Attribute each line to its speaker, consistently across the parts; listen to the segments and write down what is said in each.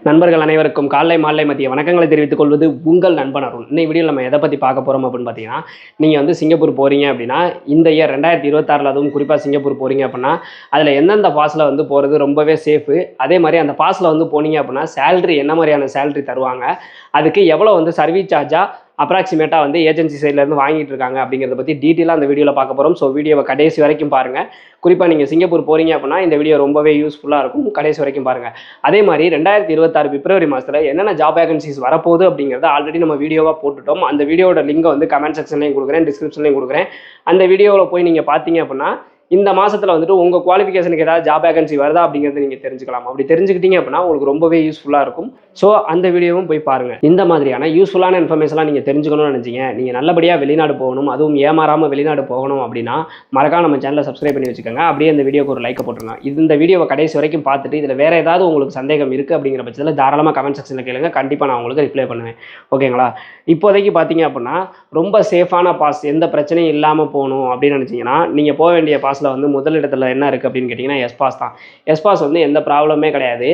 Speaker 1: நண்பர்கள் அனைவருக்கும் காலை மாலை மதிய வணக்கங்களை தெரிவித்துக் கொள்வது உங்கள் நண்பன் அருண். இன்னைக்கு வீடியோ நம்ம எதை பற்றி பார்க்க போகிறோம் அப்படின்னு பார்த்தீங்கன்னா, நீங்கள் வந்து சிங்கப்பூர் போகிறீங்க அப்படின்னா இந்த இயர் 2026 அதுவும் குறிப்பாக சிங்கப்பூர் போகிறீங்க அப்படின்னா அதில் எந்தெந்த பாஸில் வந்து போகிறது ரொம்பவே சேஃபு. அதே மாதிரி அந்த பாஸில் வந்து போனீங்க அப்படின்னா சேலரி என்ன மாதிரியான சேலரி தருவாங்க, அதுக்கு எவ்வளோ வந்து சர்வீஸ் சார்ஜாக அப்ராக்சிமேட்டாக வந்து ஏஜென்சி சைட்லேருந்து வாங்கிட்டு இருக்காங்க அப்படிங்கிறத பற்றி டீட்டெயிலாக அந்த வீடியோவில் பார்க்க போகிறோம். ஸோ வீடியோவை கடைசி வரைக்கும் பாருங்கள். குறிப்பாக நீங்கள் சிங்கப்பூர் போகிறீங்க அப்படின்னா இந்த வீடியோ ரொம்பவே யூஸ்ஃபுல்லாக இருக்கும். கடைசி வரைக்கும் பாருங்கள். அதே மாதிரி 2026 பிப்ரவரி மாதத்தில் என்னென்ன ஜாப் வேகன்சிஸ் வரப்போகுது அப்படிங்கிறத ஆல்ரெடி நம்ம வீடியோவாக போட்டுட்டோம். அந்த வீடியோட லிங்கை வந்து கமெண்ட் செக்ஷன்லையும் கொடுக்குறேன், டிஸ்கிரிப்ஷன்லையும் கொடுக்குறேன். அந்த வீடியோவில் போய் நீங்கள் பார்த்தீங்க அப்படின்னா இந்த மாதத்தில் வந்துட்டு உங்கள் குவாலிஃபிகேஷனுக்கு ஏதாவது ஜாப் வேகன்சி வருதா அப்படிங்கிறத நீங்கள் தெரிஞ்சுக்கலாம். அப்படி தெரிஞ்சுக்கிட்டீங்க அப்படின்னா உங்களுக்கு ரொம்பவே யூஸ்ஃபுல்லாக இருக்கும். ஸோ அந்த வீடியோவும் போய் பாருங்கள். இந்த மாதிரியான யூஸ்ஃபுல்லான இன்ஃபர்மேஷன்லாம் நீங்கள் தெரிஞ்சுக்கணும்னு நினச்சிங்க, நீங்கள் நல்லபடியாக வெளிநாடு போகணும், அதுவும் ஏமாறாமல் வெளிநாடு போகணும் அப்படின்னா மறக்காம நம்ம சேனலை சப்ஸ்கிரைப் பண்ணி வச்சுக்கோங்க. அப்படியே இந்த வீடியோக்கு ஒரு லைக்கை போட்டுருங்க. இந்த வீடியோவை கடைசி வரைக்கும் பார்த்துட்டு இதில் வேறு ஏதாவது உங்களுக்கு சந்தேகம் இருக்குது அப்படிங்கிற பட்சத்தில் தாராளமாக கமெண்ட் செக்ஷனில் கேளுங்க. கண்டிப்பாக நான் உங்களுக்கு ரிப்ளை பண்ணுவேன். ஓகேங்களா? இப்போதைக்கு பார்த்தீங்க அப்படின்னா ரொம்ப சேஃபான பாஸ், எந்த பிரச்சனையும் இல்லாமல் போகணும் அப்படின்னு நினச்சிங்கன்னா நீங்கள் போக வேண்டிய பாஸில் வந்து முதலிடத்தில் என்ன இருக்குது அப்படின்னு கேட்டிங்கன்னா எஸ்பாஸ் தான். எஸ்பாஸ் வந்து எந்த ப்ராப்ளமே கிடையாது.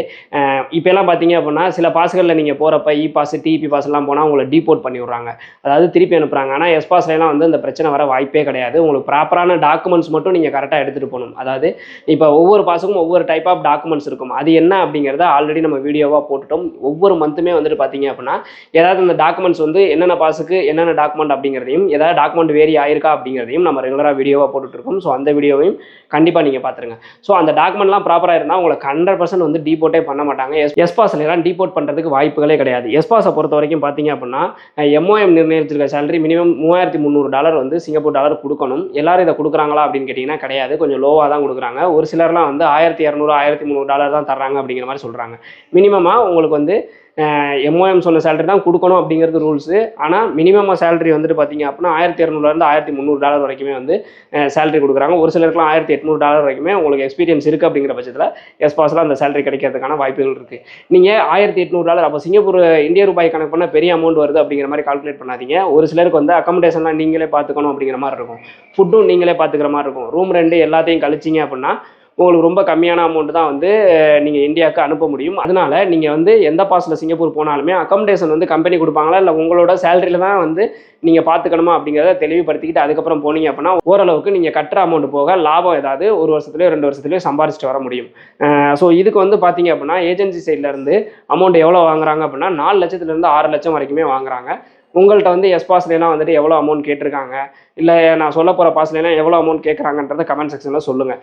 Speaker 1: இப்போலாம் பார்த்தீங்க அப்படின்னா சில பாஸ்களில் நீங்கள் போகிறப்ப இ பாஸ் டிபி பாஸ்லாம் போனால் உங்களை டீபோர்ட் பண்ணி விட்றாங்க, அதாவது திருப்பி அனுப்புகிறாங்க. ஆனால் எஸ்பாஸ்லாம் வந்து இந்த பிரச்சனை வர வாய்ப்பே கிடையாது. உங்களுக்கு ப்ராப்பரான டாக்குமெண்ட்ஸ் மட்டும் நீங்கள் கரெக்டாக எடுத்துகிட்டு போகணும். அதாவது இப்போ ஒவ்வொரு பாஸுக்கும் ஒவ்வொரு டைப் ஆஃப் டாக்குமெண்ட்ஸ் இருக்கும். அது என்ன அப்படிங்கிறத ஆல்ரெடி நம்ம வீடியோவாக போட்டுட்டோம். ஒவ்வொரு மந்த்துமே வந்துட்டு பார்த்தீங்க அப்படின்னா ஏதாவது இந்த டாக்குமெண்ட்ஸ் வந்து என்னென்ன பாஸுக்கு என்னென்ன டாக்குமெண்ட் அப்படிங்கிறதையும், ஏதாவது டாக்குமெண்ட் வேரி ஆயிருக்கா அப்படிங்கிறதையும் நம்ம ரெகுலராக வீடியோவாக போட்டுட்ருக்கோம். ஸோ அந்த வீடியோவையும் கண்டிப்பாக நீங்கள் பார்த்துருங்க. ஸோ அந்த டாக்குமெண்ட்லாம் ப்ராப்பராக இருந்தால் உங்களுக்கு 100% வந்து டீபோர்ட்டே பண்ண மாட்டாங்க. எஸ்பாஸ்லாம் டீபோர்ட் பண்ணுறதுக்கு வாய்ப்புகளே கிடையாது. எஸ்பாஸை பொறுத்த வரைக்கும் பார்த்தீங்க அப்படின்னா MOM நிர்ணயிச்சிருக்க சேலரி மினிமம் $3300 வந்து சிங்கப்பூர் டாலர் கொடுக்கணும். எல்லாரும் இதை கொடுக்குறாங்களா அப்படின்னு கேட்டிங்கன்னா கிடையாது, கொஞ்சம் லோவாக தான் கொடுக்குறாங்க. ஒரு சிலர்லாம் வந்து $1200 $1300 தான் தர்றாங்க அப்படிங்கிற மாதிரி சொல்கிறாங்க. மினிமமாக உங்களுக்கு வந்து MOM சொன்ன சேலரி தான் கொடுக்கணும் அப்படிங்கிறது ரூல்ஸு. ஆனால் மினிமமாக சேலரி வந்துட்டு பார்த்தீங்க அப்படின்னா $1200 $1300 வரைக்குமே வந்து சேலரி கொடுக்குறாங்க. ஒரு சிலருக்குலாம் $1800 வரைக்குமே உங்களுக்கு எக்ஸ்பீரியன்ஸ் இருக்குது அப்படிங்கிற பட்சத்தில் எஸ்பாஸில் அந்த சேலரி கிடைக்கிறதுக்கான வாய்ப்புகள் இருக்குது. நீங்கள் $1800 அப்போ சிங்கப்பூர் இந்திய ரூபாய் கணக்கு பண்ண பெரிய அமௌண்ட் வருது அப்படிங்கிற மாதிரி கால்குலேட் பண்ணாதீங்க. ஒரு சிலருக்கு வந்து அக்கமடேஷன்லாம் நீங்களே பார்த்துக்கணும் அப்படிங்கிற மாதிரி இருக்கும், ஃபுட்டும் நீங்களே பார்த்துக்கிற மாதிரி இருக்கும். ரூம் ரெண்டு எல்லாத்தையும் கழிச்சிங்க அப்படின்னா உங்களுக்கு ரொம்ப கம்மியான அமௌண்ட் தான் வந்து நீங்கள் இந்தியாவுக்கு அனுப்ப முடியும். அதனால நீங்கள் வந்து எந்த பாஸில் சிங்கப்பூர் போனாலுமே அக்கமடேஷன் வந்து கம்பெனி கொடுப்பாங்களா இல்லை உங்களோட சேலரியில் தான் வந்து நீங்கள் பார்த்துக்கணுமா அப்படிங்கிறத தெளிவுபடுத்திக்கிட்டு அதுக்கப்புறம் போனீங்க அப்படின்னா ஓரளவுக்கு நீங்கள் கட்டுற அமௌண்ட் போக லாபம் ஏதாவது ஒரு வருஷத்துலேயோ 2 வருஷத்துலேயோ சம்பாரிச்சிட்டு வர முடியும். ஸோ இதுக்கு வந்து பார்த்தீங்க அப்படின்னா ஏஜென்சி சைட்லேருந்து அமௌண்ட் எவ்வளோ வாங்குறாங்க அப்படின்னா 4 லட்சத்துலேருந்து 6 லட்சம் வரைக்குமே வாங்குறாங்க. உங்கள்கிட்ட வந்து பாஸ்லாம் வந்துட்டு எவ்வளோ அமௌண்ட் கேட்டிருக்காங்க, இல்லை நான் சொல்ல போகிற பாஸ்லாம் எவ்வளோ அமௌண்ட் கேட்குறாங்கன்றத கமெண்ட் செக்ஷனில் சொல்லுங்கள்.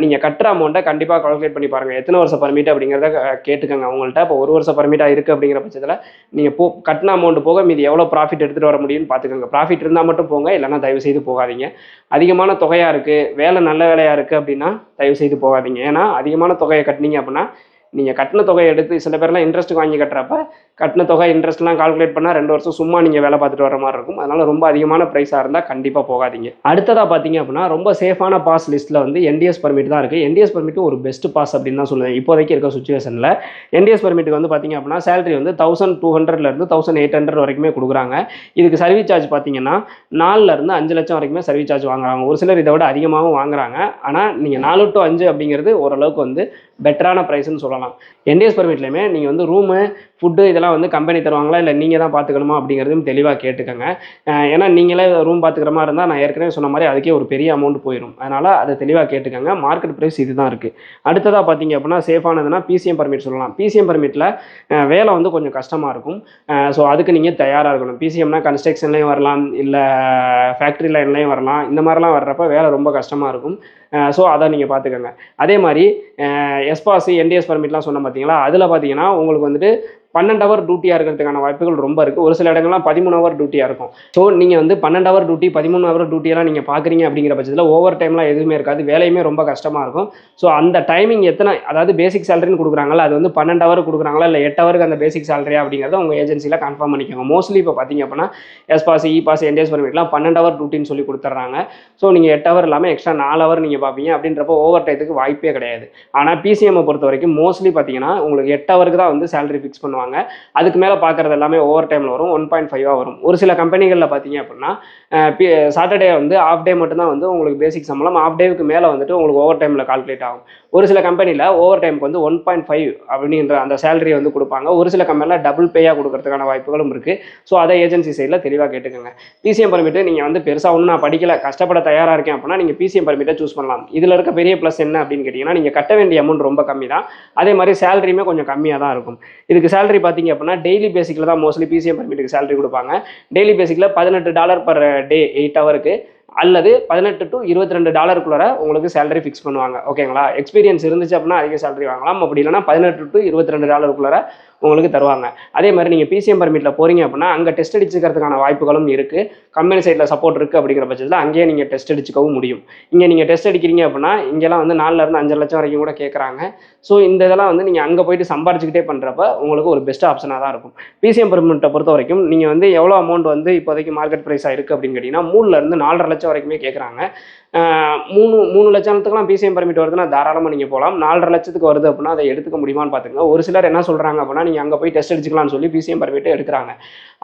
Speaker 1: நீங்கள் கட்டுற அமௌண்ட்டை கண்டிப்பாக கால்குலேட் பண்ணி பாருங்கள். எத்தனை வருஷம் பர்மிட் அப்படிங்கிறத கேட்டுக்கோங்க அவங்கள்ட்ட. இப்போ 1 வருஷம் பர்மிட்டாக இருக்குது அப்படிங்கிற பட்சத்தில் நீங்கள் கட்டின அமௌண்ட் போக மீதி எவ்வளோ ப்ராஃபிட் எடுத்துகிட்டு வர முடியும்னு பார்த்துக்கோங்க. ப்ராஃபிட் இருந்தால் மட்டும் போங்க, இல்லைனா தயவு செய்து போகாதீங்க. அதிகமான தொகையாக இருக்குது, வேலை நல்ல வேலையாக இருக்குது அப்படின்னா தயவு செய்து போகாதீங்க. ஏன்னா அதிகமான தொகையை கட்டினீங்க அப்படின்னா நீங்கள் கட்டின தொகையை எடுத்து சில பேர்லாம் இன்ட்ரெஸ்ட்டுக்கு வாங்கி கட்டுறப்ப கட்டின தொகை இன்ட்ரெஸ்ட்லாம் கால்குலேட் பண்ணால் 2 வருஷம் சும்மா நீங்கள் வேலை பார்த்துட்டு வர மாதிரி இருக்கும். அதனால் ரொம்ப அதிகமான ப்ரைஸாக இருந்தால் கண்டிப்பாக போகாதீங்க. அடுத்ததாக பார்த்தீங்க அப்படின்னா ரொம்ப சேஃபான பாஸ் லிஸ்ட்டில் வந்து NDS பர்மிட் தான் இருக்குது. NDS பர்மிட் ஒரு பெஸ்ட் பாஸ் அப்படின்னு தான் சொல்லுவேன் இப்போதைக்கு இருக்க சுச்சுவேஷனில். NDS பர்மிட்டுக்கு வந்து பார்த்தீங்க அப்படின்னா சேலரி வந்து 1200 1800 வரைக்குமே கொடுக்குறாங்க. இதுக்கு சர்வீஸ் சார்ஜ் பார்த்தீங்கன்னா 4 5 லட்சம் வரைக்குமே சர்வீஸ் சார்ஜ் வாங்குறாங்க. ஒரு சிலர் இதை விட அதிகமாகவும் வாங்குறாங்க. ஆனால் நீங்கள் 4 to 5 அப்படிங்கிறது ஓரளவுக்கு வந்து பெட்டரான ப்ரைஸ்ன்னு சொல்லலாம். NDS பர்மிட்லையுமே நீங்கள் வந்து ரூமு ஃபுட்டு இதெல்லாம் வந்து கம்பெனி தருவாங்களா இல்லை நீங்கள் தான் பார்த்துக்கணுமா அப்படிங்கிறதையும் தெளிவாக கேட்டுக்கோங்க. ஏன்னா நீங்களே ரூம் பார்த்துக்கிற மாதிரி இருந்தால் நான் ஏற்கனவே சொன்ன மாதிரி அதுக்கே ஒரு பெரிய அமௌண்ட் போயிடும். அதனால் அதை தெளிவாக கேட்டுக்கோங்க. மார்க்கெட் ப்ரைஸ் இது தான் இருக்குது. அடுத்ததாக பார்த்தீங்க அப்படின்னா சேஃபானதுன்னா PCM பர்மிட் சொல்லலாம். PCM பர்மிட்டில் வேலை வந்து கொஞ்சம் கஷ்டமாக இருக்கும். ஸோ அதுக்கு நீங்கள் தயாராக இருக்கணும். PCMனா கன்ஸ்ட்ரக்ஷன்லேயும் வரலாம், இல்லை ஃபேக்ட்ரி லைன்லேயும் வரலாம். இந்த மாதிரிலாம் வர்றப்ப வேலை ரொம்ப கஷ்டமாக இருக்கும். ஸோ அதை நீங்கள் பார்த்துக்கோங்க. அதே மாதிரி எஸ்பாஸ் NDS பர்மிட்லாம் சொன்ன பார்த்தீங்களா, அதில் பார்த்தீங்கன்னா உங்களுக்கு வந்துட்டு 12 ஹவர் டியூட்டியாக இருக்கிறதுக்கான வாய்ப்புகள் ரொம்ப இருக்குது. ஒரு சில இடங்கள்லாம் 13 ஹவர் டியூட்டியாக இருக்கும். ஸோ நீங்கள் வந்து 12 ஹவர் டியூட்டி 13 ஹவர் டியூட்டியெல்லாம் நீங்கள் பார்க்குறீங்க அப்படிங்கிற பட்சத்தில் ஓவர் டைம்லாம் எதுவுமே இருக்காது, வேலையுமே ரொம்ப கஷ்டமாக இருக்கும். ஸோ அந்த டைமிங் எத்தனை, அதாவது பேசிக் சேலரின்னு கொடுக்குறாங்களா அது வந்து 12 ஹவர் கொடுக்குறாங்களா இல்லை 8 ஹவருக்கு அந்த பேசிக் சேலரியா அப்படிங்கிறத உங்கள் ஏஜென்சியில் கன்ஃபார்ம் பண்ணிக்கோங்க. மோஸ்ட்லி இப்போ பார்த்தீங்க அப்படின்னா எஸ்பாஸ் இபாஸ் NDS பர்மிட்லாம் 12 ஹவர் டியூட்டின்னு சொல்லி கொடுத்துட்றாங்க. ஸோ நீங்கள் 8 ஹவர் இல்லாமல் எக்ஸ்ட்ரா 4 ஹவர் நீங்கள் பார்ப்பீங்க. அப்படின்றப்போ ஓவர் டைத்துக்கு வாய்ப்பே கிடையாது. ஆனால் PCM பொறுத்த வரைக்கும் மோஸ்ட்லி பார்த்தீங்கன்னா உங்களுக்கு 8 ஹவருக்கு தான் வந்து சேலரி ஃபிக்ஸ் பண்ணுவாங்க. பண்ணுவாங்க. அதுக்கு மேலே பார்க்குறது எல்லாமே ஓவர் டைமில் வரும். 1.5 வரும். ஒரு சில கம்பெனிகளில் பார்த்தீங்க அப்படின்னா சாட்டர்டே வந்து ஆஃப் டே மட்டும்தான் வந்து உங்களுக்கு பேசிக் சம்பளம். ஆஃப் டேவுக்கு மேலே வந்துட்டு உங்களுக்கு ஓவர் டைமில் கால்குலேட் ஆகும். ஒரு சில கம்பெனியில் ஓவர் டைமுக்கு வந்து 1.5 அப்படின்ற அந்த சேலரி வந்து கொடுப்பாங்க. ஒரு சில கம்பெனியில் டபுள் பேயாக கொடுக்கறதுக்கான வாய்ப்புகளும் இருக்குது. ஸோ அதை ஏஜென்சி சைடில் தெளிவாக கேட்டுக்கோங்க. பிசிஎம் பர்மிட்டு நீங்கள் வந்து பெருசாக ஒன்றும் நான் படிக்கலை, கஷ்டப்பட தயாராக இருக்கேன் அப்படின்னா நீங்கள் பிசிஎம் பர்மிட்டை சூஸ் பண்ணலாம். இதில் இருக்க பெரிய ப்ளஸ் என்ன அப்படின்னு கேட்டிங்கன்னா, நீங்கள் கட்ட வேண்டிய அமௌண்ட் ரொம்ப கம்மி தான். அதே மாதிரி சேலரியுமே கொஞ்சம் கம்மியாக தான் இருக்கும். இதுக்கு சேலரி பார்த்தீங்க அப்படின்னா டெய்லி பேசிக்கில் தான் மோஸ்ட்லி பிசிஎம் பர்மிட்டுக்கு சேலரி கொடுப்பாங்க. டெய்லி பேசிக்கில் $18 பர் டே 8 ஹவருக்கு அல்லது $18 to $22 உங்களுக்கு சேலரி ஃபிக்ஸ் பண்ணுவாங்க. ஓகேங்களா? எக்ஸ்பீரியன்ஸ் இருந்துச்சு அப்படின்னா அதிக சேலரி வாங்கலாம். அப்படி இல்லைனா $18 to $22 உங்களுக்கு தருவாங்க. அதே மாதிரி நீங்கள் பிசிஎம் பர்மிட்டில் போகிறீங்க அப்படின்னா அங்கே டெஸ்ட் அடிச்சுக்கிறதுக்கான வாய்ப்புகளும் இருக்குது. கம்பெனி சைடில் சப்போர்ட் இருக்குது அப்படிங்கிற பட்சத்தில் அங்கேயே நீங்கள் டெஸ்ட் அடிச்சுக்கவும் முடியும். இங்கே நீங்கள் டெஸ்ட் அடிக்கிறீங்க அப்படின்னா இங்கெல்லாம் வந்து 4 5 லட்சம் வரைக்கும் கூட கேட்குறாங்க. ஸோ இந்த இதெல்லாம் வந்து நீங்கள் அங்கே போயிட்டு சம்பாரிச்சுக்கிட்டே பண்ணுறப்ப உங்களுக்கு ஒரு பெஸ்ட் ஆப்ஷனாக தான் இருக்கும். பிசிஎம் பர்மிட்டை பொறுத்த வரைக்கும் நீங்கள் வந்து எவ்வளோ அமௌண்ட் வந்து இப்போதைக்கு மார்க்கெட் ப்ரைஸாக இருக்குது அப்படின்னு கேட்டிங்கன்னா 3 4.5 லட்சம் வரைக்குமே கேட்குறாங்க. 3 லட்சத்துக்குலாம் பிசிஎம் பர்மிட் வருதுன்னா தாராளமாக நீங்கள் போகலாம். 4.5 லட்சத்துக்கு வருது அப்படின்னா அதை எடுத்துக்க முடியுமான்னு பார்த்துங்க. ஒரு சிலர் என்ன சொல்கிறாங்க அப்படின்னா நீங்கள் அங்கே போய் டெஸ்ட் அடிச்சுக்கலாம்னு சொல்லி பிசிஎம் பர்மிட் எடுக்கிறாங்க.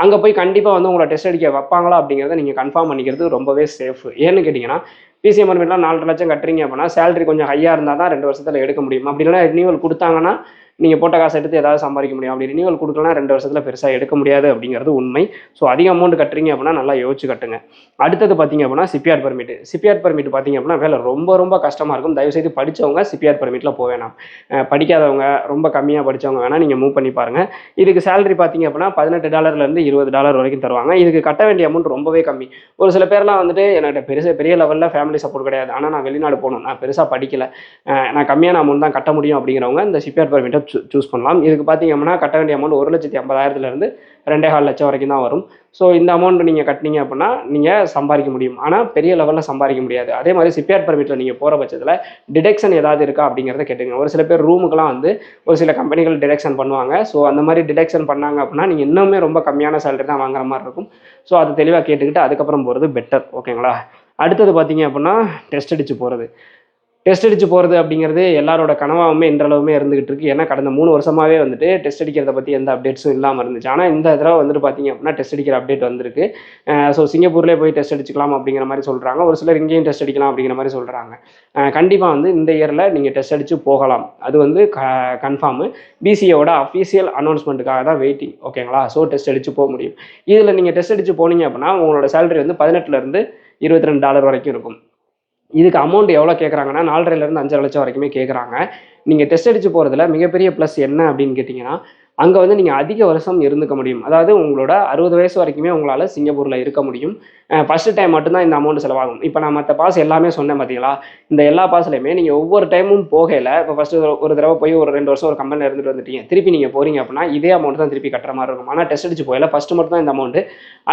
Speaker 1: அங்கே போய் கண்டிப்பாக வந்து உங்களை டெஸ்ட் அடிக்க வைப்பாங்களா அப்படிங்கிறத நீங்கள் கன்ஃபார்ம் பண்ணிக்கிறது ரொம்பவே சேஃப். ஏன்னு கேட்டிங்கன்னா பிசிஎம் பர்மிட்லாம் 4.5 லட்சம் கட்டுறீங்க அப்படின்னா சேலரி கொஞ்சம் ஹையாக இருந்தால் தான் 2 வருஷத்தில் எடுக்க முடியும். அப்படி இல்லைனா ரினியூவல் கொடுத்தாங்கன்னா நீங்கள் போட்ட காசு எடுத்து ஏதாவது சம்பாதிக்க முடியும். அப்படி ரினியூவல் கொடுக்கலாம் 2 வருஷத்தில் பெருசாக எடுக்க முடியாது அப்படிங்கிறது உண்மை. ஸோ அதிக அமௌண்ட் கட்டுறீங்க அப்படின்னா நல்லா யோசிச்சு கட்டுங்க. அடுத்தது பார்த்தீங்க அப்படின்னா சிபிஆர் பர்மிட். சிபிஆர் பர்மிட் பார்த்தீங்க அப்படின்னா வேலை ரொம்ப கஷ்டமாக இருக்கும். தயவுசெய்து படித்தவங்க சிபிஆர் பர்மிட்டில் போக வேணாம். படிக்காதவங்க ரொம்ப கம்மியாக படித்தவங்க வேணால் நீங்கள் மூவ் பண்ணி பாருங்கள். இதுக்கு சேலரி பார்த்தீங்க அப்படின்னா $18 $20 வரைக்கும் தருவாங்க. இதுக்கு கட்ட வேண்டிய அமௌண்ட் ரொம்பவே கம்மி. ஒரு சில பேர்லாம் வந்துட்டு என்கிட்ட பெரிய லெவலில் ஃபேமிலி சப்போர்ட் கிடையாது, ஆனால் நான் வெளிநாடு போகணும், நான் பெருசாக படிக்கலை, நான் கம்மியான அமௌண்ட் தான் கட்ட முடியும் அப்படிங்கிறவங்க இந்த சிபிஆர் பர்மிட்டை சூஸ் பண்ணலாம். இதுக்கு பார்த்தீங்க அப்படின்னா கட்ட வேண்டிய அமௌண்ட் 1,50,000 2.25 லட்சம் வரைக்கும் தான் வரும். ஸோ இந்த அமௌண்ட் நீங்கள் கட்டினீங்க அப்படின்னா நீங்கள் சம்பாதிக்க முடியும், ஆனால் பெரிய லெவலில் சம்பாதிக்க முடியாது. அதே மாதிரி சிபிஆர் பர்மிட்டில் நீங்கள் போகிற பட்சத்தில் டிடெக்ஷன் ஏதாவது இருக்கா அப்படிங்கிறத கேட்டுங்க. ஒரு சில பேர் ரூமுக்கெலாம் வந்து ஒரு சில கம்பெனிகள் டிடெக்ஷன் பண்ணுவாங்க. ஸோ அந்த மாதிரி டிடெக்ஷன் பண்ணாங்க அப்படின்னா நீங்கள் இன்னுமே ரொம்ப கம்மியான சேலரி தான் வாங்குற மாதிரி இருக்கும். ஸோ அதை தெளிவாக கேட்டுக்கிட்டு அதுக்கப்புறம் போகிறது பெட்டர். ஓகேங்களா? அடுத்தது பார்த்தீங்க அப்படின்னா டெஸ்ட் அடித்து போகிறது. டெஸ்ட் அடித்து போகிறது அப்படிங்கிறது எல்லாரோட கனவாகவுமே இன்றளவுமே இருந்துகிட்டு இருக்குது. ஏன்னா கடந்த 3 வருஷமாகவே வந்துட்டு டெஸ்ட் அடிக்கிறத பற்றி எந்த அப்டேட்ஸும் இல்லாமல் இருந்துச்சு. ஆனால் இந்த தடவை வந்துட்டு பார்த்தீங்க அப்படின்னா டெஸ்ட் அடிக்கிற அப்டேட் வந்திருக்கு. ஸோ சிங்கப்பூர்லேயே போய் டெஸ்ட் அடிச்சுக்கலாம் அப்படிங்கிற மாதிரி சொல்கிறாங்க. ஒரு சிலர் இங்கேயும் டெஸ்ட் அடிக்கலாம் அப்படிங்கிற மாதிரி சொல்கிறாங்க. கண்டிப்பாக வந்து இந்த இயரில் நீங்கள் டெஸ்ட் அடித்து போகலாம். அது வந்து கன்ஃபார்மு. பிசிஏவோட அஃபீஷியல் அனௌன்ஸ்மெண்ட்டுக்காக தான் வெயிட்டிங். ஓகேங்களா? ஸோ டெஸ்ட் அடித்து போக முடியும். இதில் நீங்கள் டெஸ்ட் அடித்து போனீங்க அப்படின்னா உங்களோட சேலரி வந்து $18 $22 வரைக்கும் இருக்கும். இதுக்கு அமௌண்ட் எவ்வளோ கேட்குறாங்கன்னா 4.5 5 லட்சம் வரைக்குமே கேட்குறாங்க. நீங்கள் டெஸ்ட் அடித்து போகிறதுல மிகப்பெரிய ப்ளஸ் என்ன அப்படின்னு கேட்டிங்கன்னா அங்கே வந்து நீங்கள் அதிக வருஷம் இருந்துக்க முடியும். அதாவது உங்களோட 60 வயசு வரைக்குமே உங்களால் சிங்கப்பூரில் இருக்க முடியும். ஃபஸ்ட்டு டைம் மட்டும்தான் இந்த அமௌண்ட் செலவாகும். இப்போ நான் மற்ற பாஸ் எல்லாமே சொன்னேன் பார்த்தீங்களா, இந்த எல்லா பாஸ்லையுமே நீங்கள் ஒவ்வொரு டைமும் போகையில் இப்போ ஃபஸ்ட்டு ஒரு தடவை போய் ஒரு 2 வருஷம் ஒரு கம்பெனியில் இருந்துட்டு வந்துட்டீங்க, திருப்பி நீங்கள் போகிறீங்க அப்படின்னா இதே அமௌண்ட் தான் திருப்பி கட்டுற மாதிரி இருக்கும். ஆனால் டெஸ்ட் அடித்து போகல ஃபஸ்ட்டு மட்டும் தான் இந்த அமௌண்ட்டு.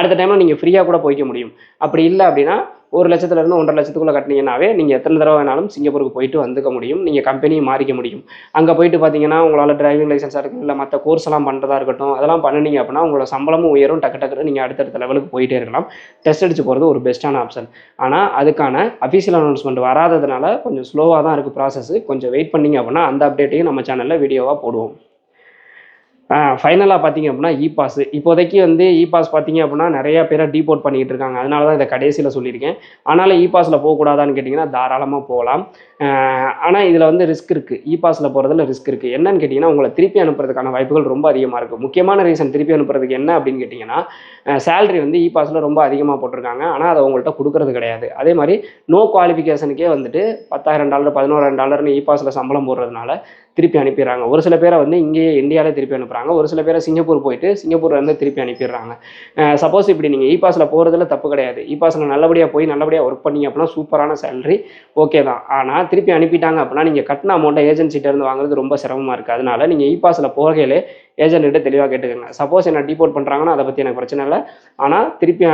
Speaker 1: அடுத்த டைமில் நீங்கள் ஃப்ரீயாக கூட போய்க்க முடியும். அப்படி இல்லை அப்படின்னா 1 லட்சத்துலேருந்து 1.5 லட்சத்துக்குள்ளே கட்டினீங்கன்னாவே நீங்கள் எத்தனை தடவை வேணாலும் சிங்கப்பூருக்கு போயிட்டு வந்துக்க முடியும். நீங்கள் கம்பெனியை மாறிக்க முடியும். அங்கே போயிட்டு பார்த்தீங்கன்னா உங்களால் டிரைவிங் லைசன்ஸாக இருக்கும், இல்லை மற்ற கோர்ஸ் எல்லாம் பண்ணுறதா இருக்கட்டும், அதெல்லாம் பண்ணினீங்க அப்படின்னா உங்களோட சம்பளமும் உயரும். டக்கு நீங்கள் அடுத்தடுத்த லெவலுக்கு போயிட்டே இருக்கலாம். டெஸ்ட் அடித்து போகிறது ஒரு பெஸ்ட்டான ஆப்ஷன். ஆனால் அதுக்கான அஃபீஷியல் அனௌன்ஸ்மெண்ட் வராததுனால கொஞ்சம் ஸ்லோவாக தான் இருக்குது ப்ராசஸ். கொஞ்சம் வெயிட் பண்ணிங்க அப்படின்னா அந்த அப்டேட்டையும் நம்ம சேனலில் வீடியோவாக போடுவோம். ஃபைனலாக பார்த்தீங்க அப்படின்னா இபாஸ். இப்போதைக்கு வந்து இபாஸ் பார்த்தீங்க அப்படின்னா நிறையா பேரை டீபோர்ட் பண்ணிக்கிட்டு இருக்காங்க. அதனால தான் இதை கடைசியில் சொல்லியிருக்கேன். ஆனாலும் இபாஸில் போகக்கூடாதான்னு கேட்டிங்கன்னா தாராளமாக போகலாம். ஆனால் இதில் வந்து ரிஸ்க் இருக்குது. இபாஸில் போகிறதுல ரிஸ்க் இருக்குது. என்னன்னு கேட்டிங்கன்னா உங்களை திருப்பி அனுப்புறதுக்கான வாய்ப்புகள் ரொம்ப அதிகமாக இருக்குது. முக்கியமான ரீசன் திருப்பி அனுப்புறதுக்கு என்ன அப்படின்னு கேட்டிங்கன்னா சேலரி வந்து இபாஸில் ரொம்ப அதிகமாக போட்டிருக்காங்க, ஆனால் அதை உங்கள்கிட்ட கொடுக்கறது கிடையாது. அதே மாதிரி நோ குவாலிஃபிகேஷனுக்கே வந்துட்டு $10,000 $11,000 இபாஸில் சம்பளம் போடுறதுனால திருப்பி அனுப்பிடுறாங்க. ஒரு சில பேரை வந்து இங்கேயே இந்தியாவிலே திருப்பி அனுப்புகிறாங்க. ஒரு சில பேரை சிங்கப்பூர் போயிட்டு சிங்கப்பூர்லேருந்து திருப்பி அனுப்பிடுறாங்க. சப்போஸ் இப்படி நீங்கள் இபாஸில் போகிறதுல தப்பு கிடையாது. இபாஸில் நல்லபடியாக போய் நல்லபடியாக ஒர்க் பண்ணிங்க அப்படின்னா சூப்பரான சேலரி ஓகே தான். ஆனால் திருப்பி அனுப்பிட்டாங்க அப்படின்னா நீங்கள் கட்டின அமௌண்ட்டை ஏஜென்சிட்டேருந்து வாங்குறது ரொம்ப சிரமமாக இருக்குது. அதனால நீங்கள் இபாஸில் போகையிலே ஏஜென்ட்கிட்ட தெளிவாக கேட்டுக்கோங்க. சப்போஸ் என்ன டீபோர்ட் பண்ணுறாங்கன்னா அதை பற்றி எனக்கு பிரச்சனை இல்லை, ஆனால் திருப்பி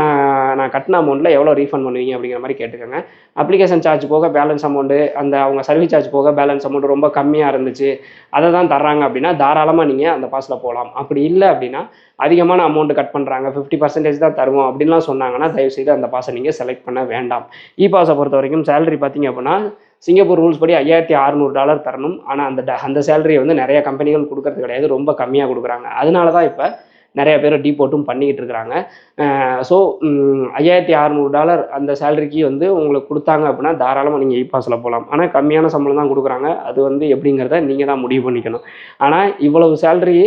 Speaker 1: நான் கட்டின அமௌண்ட்டில் எவ்வளோ ரீஃபண்ட் பண்ணுவீங்க அப்படிங்கிற மாதிரி கேட்டுக்கோங்க. அப்ளிகேஷன் சார்ஜ் போக பேலன்ஸ் அமௌண்ட்டு, அந்த அவங்க சர்வீஸ் சார்ஜ் போக பேலன்ஸ் அமௌண்ட் ரொம்ப கம்மியாக இருந்துச்சு, அதை தான் தர்றாங்க அப்படின்னா தாராளமாக நீங்கள் அந்த பாஸில் போகலாம். அப்படி இல்லை அப்படின்னா அதிகமான அமௌண்ட் கட் பண்ணுறாங்க, 50% தான் தருவோம் அப்படின்லாம் சொன்னாங்கன்னா தயவுசெய்து அந்த பாஸை நீங்கள் செலக்ட் பண்ண வேண்டாம். இ பாஸை பொறுத்த வரைக்கும் சேலரி பார்த்தீங்க அப்படின்னா சிங்கப்பூர் ரூல்ஸ் படி $5600 தரணும். ஆனால் அந்த சேலரியை வந்து நிறைய கம்பெனிகள் கொடுக்கறது கிடையாது, ரொம்ப கம்மியாக கொடுக்குறாங்க. அதனால தான் இப்போ நிறைய பேர் டீபோர்ட்டும் பண்ணிக்கிட்டு இருக்கிறாங்க. ஸோ $5600 அந்த சேலரிக்கு வந்து உங்களுக்கு கொடுத்தாங்க அப்படின்னா தாராளமாக நீங்கள் இ பாஸில் போகலாம். ஆனால் கம்மியான சம்பளம் தான் கொடுக்குறாங்க, அது வந்து எப்படிங்கிறத நீங்கள் தான் முடிவு பண்ணிக்கணும். ஆனால் இவ்வளவு சேலரி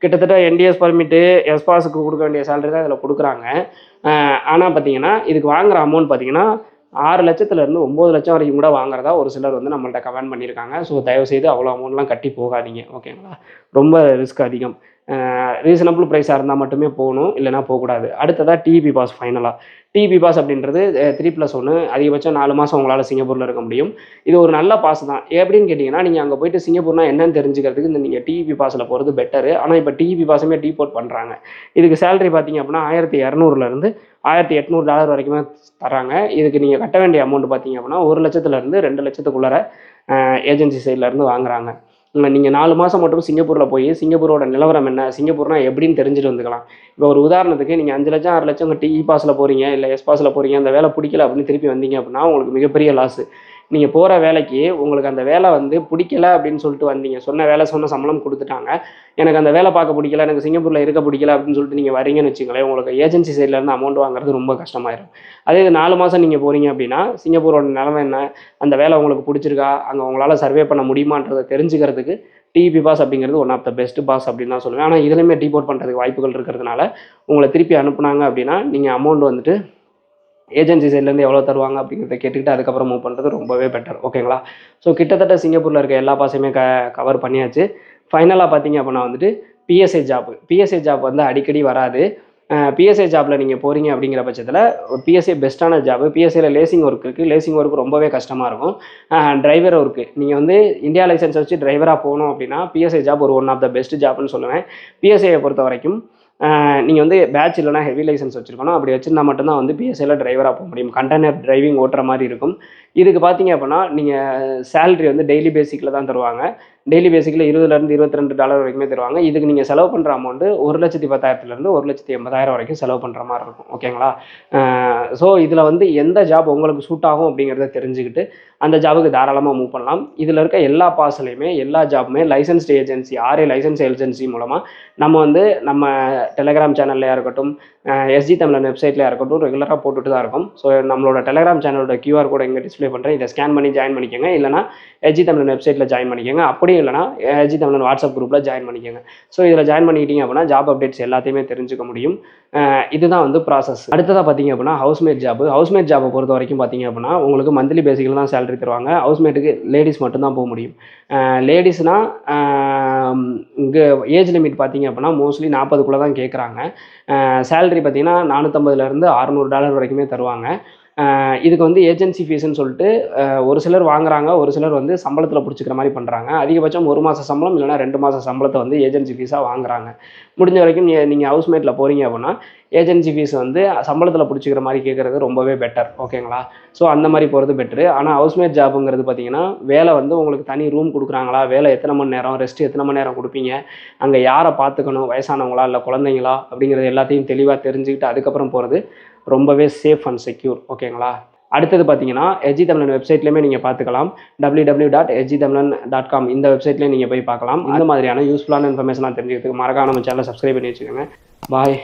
Speaker 1: கிட்டத்தட்ட என்டிஎஸ் பர்மிட்டு எஸ்பாஸுக்கு கொடுக்க வேண்டிய சேலரி தான் இதில் கொடுக்குறாங்க. ஆனால் பார்த்தீங்கன்னா இதுக்கு வாங்குகிற அமௌண்ட் பார்த்தீங்கன்னா 6 லட்சத்துலேருந்து 9 லட்சம் வரைக்கும் கூட வாங்குறதா ஒரு சிலர் வந்து நம்மள்ட்ட கமெண்ட் பண்ணியிருக்காங்க. ஸோ தயவுசெய்து அவ்வளோ அமௌண்ட்லாம் கட்டி போகாதீங்க, ஓகேங்களா? ரொம்ப ரிஸ்க் அதிகம். ரீசனபிள் ப்ரைஸாக இருந்தால் மட்டுமே போகணும், இல்லைனா போகக்கூடாது. அடுத்ததாக டிபி பாஸ். ஃபைனலாக டிபி பாஸ் அப்படின்றது 3+1, அதிகபட்சம் 4 மாதம் உங்களால் சிங்கப்பூரில் இருக்க முடியும். இது ஒரு நல்ல பாஸ் தான். எப்படின்னு கேட்டிங்கன்னா, நீங்கள் அங்கே போயிட்டு சிங்கப்பூர்னா என்னன்னு தெரிஞ்சுக்கிறதுக்கு நீங்கள் டிபி பாஸில் போகிறது பெட்டரு. ஆனால் இப்போ டிபி பாஸுமே டீபோர்ட் பண்ணுறாங்க. இதுக்கு சேலரி பார்த்தீங்க அப்படின்னா $1200 $1800 வரைக்குமே தராங்க. இதுக்கு நீங்கள் கட்ட வேண்டிய அமௌண்ட் பார்த்தீங்க அப்படின்னா 1 லட்சத்துலேருந்து 2 லட்சத்துக்குள்ளார ஏஜென்சி சைட்லேருந்து வாங்குறாங்க. நீங்கள் 4 மாதம் மட்டும் சிங்கப்பூரில் போய் சிங்கப்பூரோட நிலவரம் என்ன, சிங்கப்பூர்னா எப்படின்னு தெரிஞ்சுட்டு வந்துக்கலாம். இப்போ ஒரு உதாரணத்துக்கு நீங்கள் 5 லட்சம் 6 லட்சம் கட்டி இ பாஸில் போகிறீங்க, இல்லை எஸ் பாஸில் போகிறீங்க, அந்த வேலை பிடிக்கல அப்படின்னு திருப்பி வந்தீங்க அப்படின்னா உங்களுக்கு மிகப்பெரிய லாஸு. நீங்கள் போகிற வேலைக்கு உங்களுக்கு அந்த வேலை வந்து பிடிக்கல அப்படின்னு சொல்லிட்டு வந்தீங்க, சொன்ன சம்பளம் கொடுத்துட்டாங்க, எனக்கு அந்த வேலை பார்க்க பிடிக்கல, எனக்கு சிங்கப்பூரில் இருக்க பிடிக்கல அப்படின்னு சொல்லிட்டு நீங்கள் வரீங்கன்னு வச்சுங்களேன், உங்களுக்கு ஏஜென்சி சைட்லேருந்து அமௌண்ட் வாங்குறது ரொம்ப கஷ்டமாயிடும். அதே இது 4 மாதம் நீங்கள் போகிறீங்க அப்படின்னா சிங்கப்பூரோட நிலமை என்ன, அந்த வேலை உங்களுக்கு பிடிச்சிருக்கா, அங்கே உங்களால் சர்வே பண்ண முடியுமான்றதை தெரிஞ்சுக்கிறதுக்கு டிபி பாஸ் அப்படிங்கிறது one of the best pass அப்படின்னு தான் சொல்லுவேன். ஆனால் இதுலையுமே டீபோர்ட் பண்ணுறதுக்கு வாய்ப்புகள் இருக்கிறதுனால உங்களை திருப்பி அனுப்புனாங்க அப்படின்னா நீங்கள் அமௌண்ட் வந்துட்டு ஏஜென்சி சைட்லேருந்து எவ்வளோ தருவாங்க அப்படிங்கிறத கேட்டுக்கிட்டு அதுக்கப்புறம் மூவ் பண்ணுறது ரொம்பவே பெட்டர், ஓகேங்களா? ஸோ கிட்டத்தட்ட சிங்கப்பூரில் இருக்க எல்லா பாஸையுமே கவர் பண்ணியாச்சு. ஃபைனலாக பார்த்தீங்க அப்படின்னா வந்துட்டு பிஎஸ்ஏ ஜாப் வந்து அடிக்கடி வராது. பிஎஸ்ஏ ஜாப்பில் நீங்கள் போகிறீங்க அப்படிங்கிற பட்சத்தில் பிஎஸ்ஏ பெஸ்ட்டான ஜாப்பு. பிஎஸ்ஏல லேசிங் ஒர்க் இருக்குது. லேசிங் ஒர்க் ரொம்பவே கஷ்டமாக இருக்கும். டிரைவர் ஒர்க்கு, நீங்கள் வந்து இந்தியா லைசன்ஸ் வச்சு டிரைவராக போகணும் அப்படின்னா பிஎஸ்ஏ ஜாப் ஒரு ஒன் ஆஃப் த பெஸ்ட் ஜாப்னு சொல்லுவேன். பிஎஸ்ஏயை பொறுத்த வரைக்கும் நீங்கள் வந்து பேட்ச் இல்லைனா ஹெவி லைசன்ஸ் வச்சுருக்கணும். அப்படி வச்சுருந்தா மட்டும்தான் வந்து பிஎஸ்ஏல டிரைவராக போக முடியும். கண்டெய்னர் டிரைவிங் ஓட்டுற மாதிரி இருக்கும். இதுக்கு பார்த்தீங்க அப்படின்னா நீங்கள் சேலரி வந்து டெய்லி பேசிக்கில் தான் தருவாங்க. டெய்லி பேசிக்கில் $20 $22 வரைக்குமே தருவாங்க. இதுக்கு நீங்கள் செலவு பண்ணுற அமௌண்ட்டு 1,10,000 1,80,000 வரைக்கும் செலவு பண்ணுற மாதிரி இருக்கும், ஓகேங்களா? ஸோ இதில் வந்து எந்த ஜாப் உங்களுக்கு சூட் ஆகும் அப்படிங்கிறத தெரிஞ்சுக்கிட்டு அந்த ஜாபுக்கு தாராளமாக மூவ் பண்ணலாம். இதில் இருக்க எல்லா பாஸ்லையுமே எல்லா ஜாப்புமே licensed agency, RA license agency மூலமாக நம்ம டெலிகிராம் சேனல்லையாக இருக்கட்டும், எஸ்ஜி தமிழன் வெப்சைட்லையாக இருக்கட்டும் ரெகுலராக போட்டுட்டு தான் இருக்கும். ஸோ நம்மளோட டெலிகிராம் சேனலோட QR கோடை இங்கே டிஸ்பிளே பண்ணுறேன், இதை ஸ்கேன் பண்ணி ஜாயின் பண்ணிக்கோங்க. இல்லைனா எஸ்ஜி தமிழன் வெப்சைட்டில் ஜாயின் பண்ணிக்கோங்க. அப்படியும் இல்லைனா எஸ்ஜி தமிழன் வாட்ஸ்அப் குரூப்பில் ஜாயின் பண்ணிக்கோங்க. ஸோ இதில் ஜாயின் பண்ணிக்கிட்டீங்க அப்படின்னா ஜாப் அப்டேட்ஸ் எல்லாத்தையுமே தெரிஞ்சுக்க முடியும். இதுதான் வந்து ப்ராசஸ். அடுத்ததாக பார்த்தீங்க அப்படின்னா ஹவுஸ்மேட் ஜாப்பை பொறுத்த வரைக்கும் பார்த்தீங்க அப்படின்னா உங்களுக்கு மந்த்லி பேசிக்கில் தான் சேலரி தருவாங்க. ஹவுஸ்மேட்டுக்கு லேடிஸ் மட்டும்தான் போக முடியும். லேடிஸ்னால் இங்கே ஏஜ் லிமிட் பார்த்தீங்க அப்படின்னா மோஸ்ட்லி 40 தான் கேட்குறாங்க. சேலரி பார்த்தீங்கன்னா $450 $600 வரைக்குமே தருவாங்க. இதுக்கு வந்து ஏஜென்சி ஃபீஸ்ன்னு சொல்லிட்டு ஒரு சிலர் வாங்குறாங்க, ஒரு சிலர் வந்து சம்பளத்தில் பிடிச்சிக்கிற மாதிரி பண்ணுறாங்க. அதிகபட்சம் 1 மாத சம்பளம் இல்லைனா 2 மாத சம்பளத்தை வந்து ஏஜென்சி ஃபீஸாக வாங்குறாங்க. முடிஞ்ச வரைக்கும் நீங்கள் ஹவுஸ்மேட்டில் போகிறீங்க அப்படின்னா ஏஜென்சி ஃபீஸ் வந்து சம்பளத்தில் பிடிச்சிக்கிற மாதிரி கேட்குறது ரொம்பவே பெட்டர், ஓகேங்களா? ஸோ அந்த மாதிரி போகிறது பெட்ரு. ஆனால் ஹவுஸ்மேட் ஜாப்புங்கிறது பார்த்தீங்கன்னா வேலை வந்து உங்களுக்கு தனி ரூம் கொடுக்குறாங்களா, வேலை எத்தனை மணி நேரம், ரெஸ்ட் எத்தனை மணி நேரம் கொடுப்பீங்க, அங்கே யாரை பார்த்துக்கணும், வயசானவங்களா இல்லை குழந்தைங்களா அப்படிங்கிறது எல்லாத்தையும் தெளிவாக தெரிஞ்சுக்கிட்டு அதுக்கப்புறம் போகிறது ரொம்பவே சேஃப் அண்ட் செக்யூர், ஓகேங்களா? அடுத்தது பார்த்தீங்கன்னா எஸ்ஜி தமிழன் வெப்சைட்லேயுமே நீங்கள் பார்த்துக்கலாம். www.sgtamlan.com இந்த வெப்சைட்லேயே நீங்கள் போய் பார்க்கலாம். இந்த மாதிரியான யூஸ்ஃபுல்லான இன்ஃபர்மேஷனாக தெரிஞ்சுக்கிறதுக்கு மறக்காம நம்ம சேனலை சப்ஸ்கிரைப் பண்ணி வச்சுக்கோங்க. பாய்.